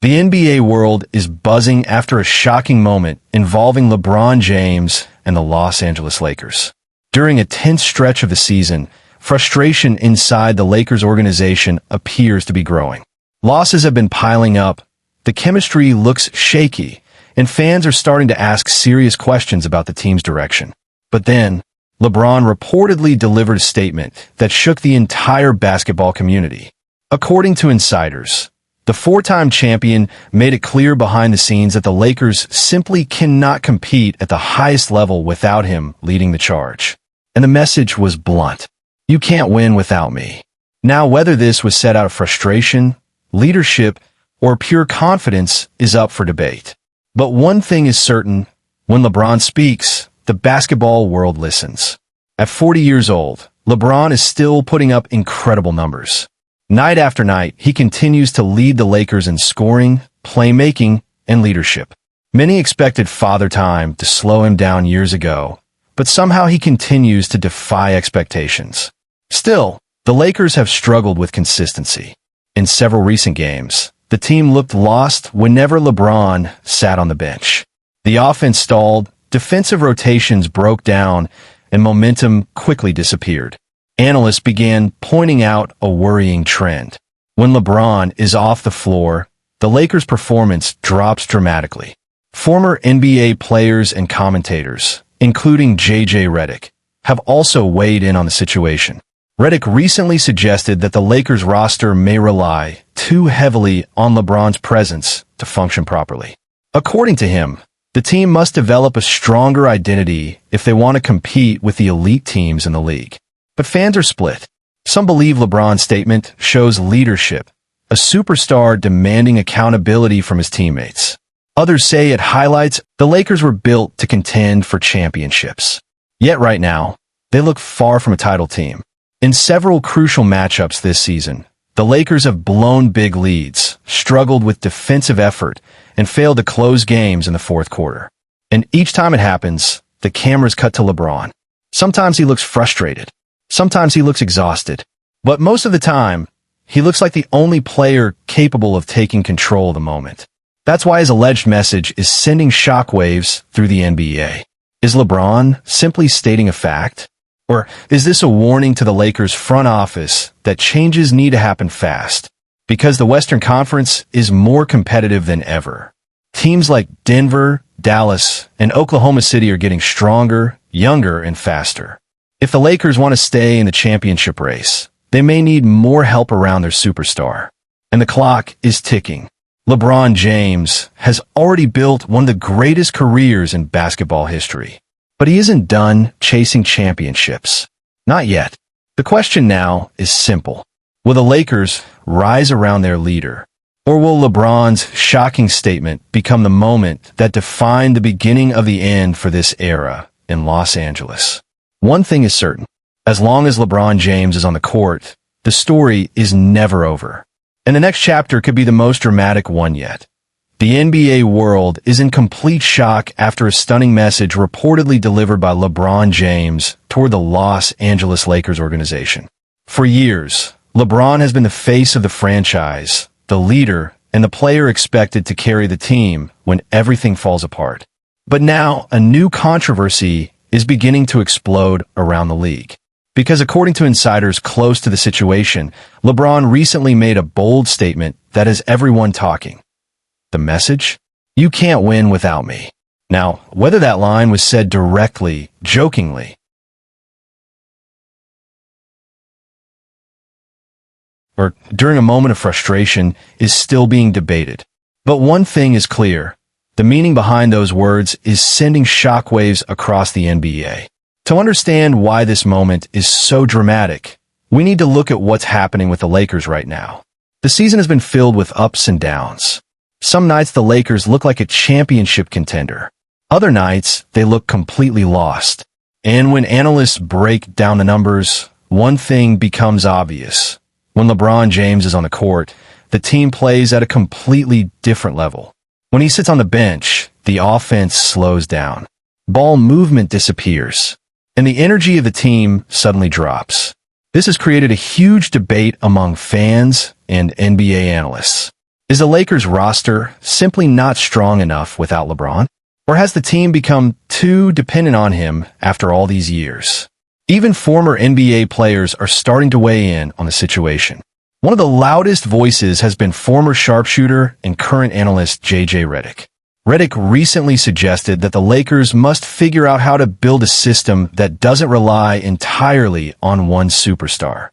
The NBA world is buzzing after a shocking moment involving LeBron James and the Los Angeles Lakers. During a tense stretch of the season, frustration inside the Lakers organization appears to be growing. Losses have been piling up, the chemistry looks shaky, and fans are starting to ask serious questions about the team's direction. But then, LeBron reportedly delivered a statement that shook the entire basketball community. According to insiders, the four-time champion made it clear behind the scenes that the Lakers simply cannot compete at the highest level without him leading the charge. And the message was blunt. You can't win without me. Now, whether this was set out of frustration, leadership, or pure confidence is up for debate. But one thing is certain, when LeBron speaks, the basketball world listens. At 40 years old, LeBron is still putting up incredible numbers. Night after night, he continues to lead the Lakers in scoring, playmaking, and leadership. Many expected Father Time to slow him down years ago, but somehow he continues to defy expectations. Still, the Lakers have struggled with consistency. In several recent games, the team looked lost whenever LeBron sat on the bench. The offense stalled, defensive rotations broke down, and momentum quickly disappeared. Analysts began pointing out a worrying trend. When LeBron is off the floor, the Lakers' performance drops dramatically. Former NBA players and commentators, including J.J. Redick, have also weighed in on the situation. Redick recently suggested that the Lakers roster may rely too heavily on LeBron's presence to function properly. According to him, the team must develop a stronger identity if they want to compete with the elite teams in the league. But fans are split. Some believe LeBron's statement shows leadership, a superstar demanding accountability from his teammates. Others say it highlights the Lakers were built to contend for championships. Yet right now, they look far from a title team. In several crucial matchups this season, the Lakers have blown big leads, struggled with defensive effort, and failed to close games in the fourth quarter. And each time it happens, the cameras cut to LeBron. Sometimes he looks frustrated. Sometimes he looks exhausted. But most of the time, he looks like the only player capable of taking control of the moment. That's why his alleged message is sending shockwaves through the NBA. Is LeBron simply stating a fact? Or is this a warning to the Lakers front office that changes need to happen fast? Because the Western Conference is more competitive than ever. Teams like Denver, Dallas, and Oklahoma City are getting stronger, younger, and faster. If the Lakers want to stay in the championship race, they may need more help around their superstar. And the clock is ticking. LeBron James has already built one of the greatest careers in basketball history. But he isn't done chasing championships. Not yet. The question now is simple. Will the Lakers rise around their leader? Or will LeBron's shocking statement become the moment that defined the beginning of the end for this era in Los Angeles? One thing is certain. As long as LeBron James is on the court, the story is never over. And the next chapter could be the most dramatic one yet. The NBA world is in complete shock after a stunning message reportedly delivered by LeBron James toward the Los Angeles Lakers organization. For years, LeBron has been the face of the franchise, the leader, and the player expected to carry the team when everything falls apart. But now, a new controversy is beginning to explode around the league. Because according to insiders close to the situation, LeBron recently made a bold statement that has everyone talking. The message? You can't win without me. Now, whether that line was said directly, jokingly, or during a moment of frustration is still being debated. But one thing is clear. The meaning behind those words is sending shockwaves across the NBA. To understand why this moment is so dramatic, we need to look at what's happening with the Lakers right now. The season has been filled with ups and downs. Some nights the Lakers look like a championship contender. Other nights, they look completely lost. And when analysts break down the numbers, one thing becomes obvious. When LeBron James is on the court, the team plays at a completely different level. When he sits on the bench, the offense slows down. Ball movement disappears, and the energy of the team suddenly drops. This has created a huge debate among fans and NBA analysts. Is the Lakers roster simply not strong enough without LeBron? Or has the team become too dependent on him after all these years? Even former NBA players are starting to weigh in on the situation. One of the loudest voices has been former sharpshooter and current analyst J.J. Redick. Redick recently suggested that the Lakers must figure out how to build a system that doesn't rely entirely on one superstar,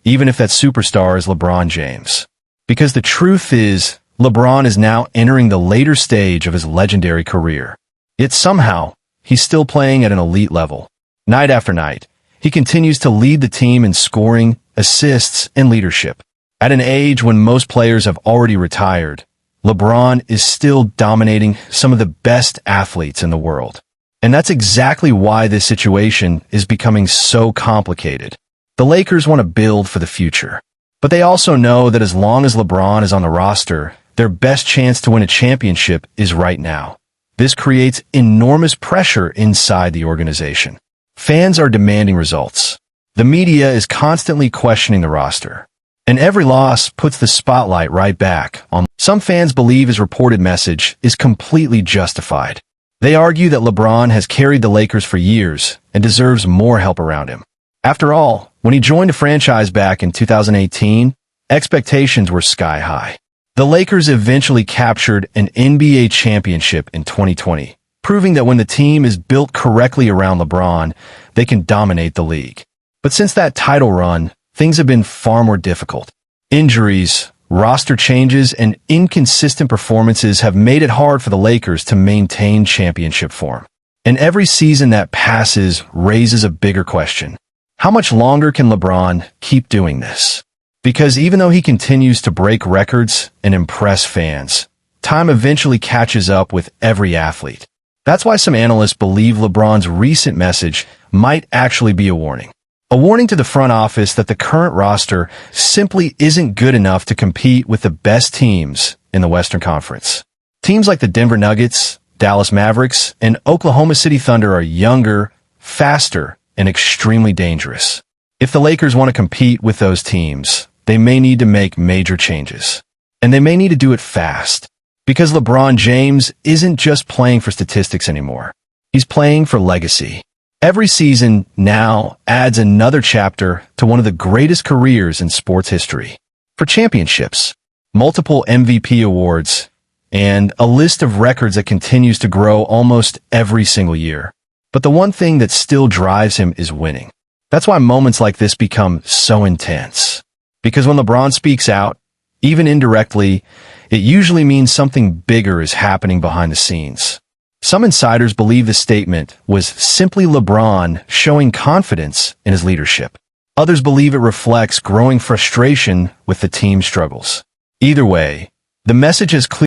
even if that superstar is LeBron James. Because the truth is, LeBron is now entering the later stage of his legendary career. Yet somehow, he's still playing at an elite level. Night after night, he continues to lead the team in scoring, assists, and leadership. At an age when most players have already retired, LeBron is still dominating some of the best athletes in the world. And that's exactly why this situation is becoming so complicated. The Lakers want to build for the future, but they also know that as long as LeBron is on the roster, their best chance to win a championship is right now. This creates enormous pressure inside the organization. Fans are demanding results. The media is constantly questioning the roster. And every loss puts the spotlight right back on. Some fans believe his reported message is completely justified. They argue that LeBron has carried the Lakers for years and deserves more help around him. After all, when he joined the franchise back in 2018, expectations were sky high. The Lakers eventually captured an NBA championship in 2020, proving that when the team is built correctly around LeBron, they can dominate the league. But since that title run, things have been far more difficult. Injuries, roster changes, and inconsistent performances have made it hard for the Lakers to maintain championship form. And every season that passes raises a bigger question. How much longer can LeBron keep doing this? Because even though he continues to break records and impress fans, time eventually catches up with every athlete. That's why some analysts believe LeBron's recent message might actually be a warning. A warning to the front office that the current roster simply isn't good enough to compete with the best teams in the Western Conference. Teams like the Denver Nuggets, Dallas Mavericks, and Oklahoma City Thunder are younger, faster, and extremely dangerous. If the Lakers want to compete with those teams, they may need to make major changes. And they may need to do it fast. Because LeBron James isn't just playing for statistics anymore. He's playing for legacy. Every season now adds another chapter to one of the greatest careers in sports history. For championships, multiple MVP awards, and a list of records that continues to grow almost every single year. But the one thing that still drives him is winning. That's why moments like this become so intense. Because when LeBron speaks out, even indirectly, it usually means something bigger is happening behind the scenes. Some insiders believe the statement was simply LeBron showing confidence in his leadership. Others believe it reflects growing frustration with the team's struggles. Either way, the message is clear.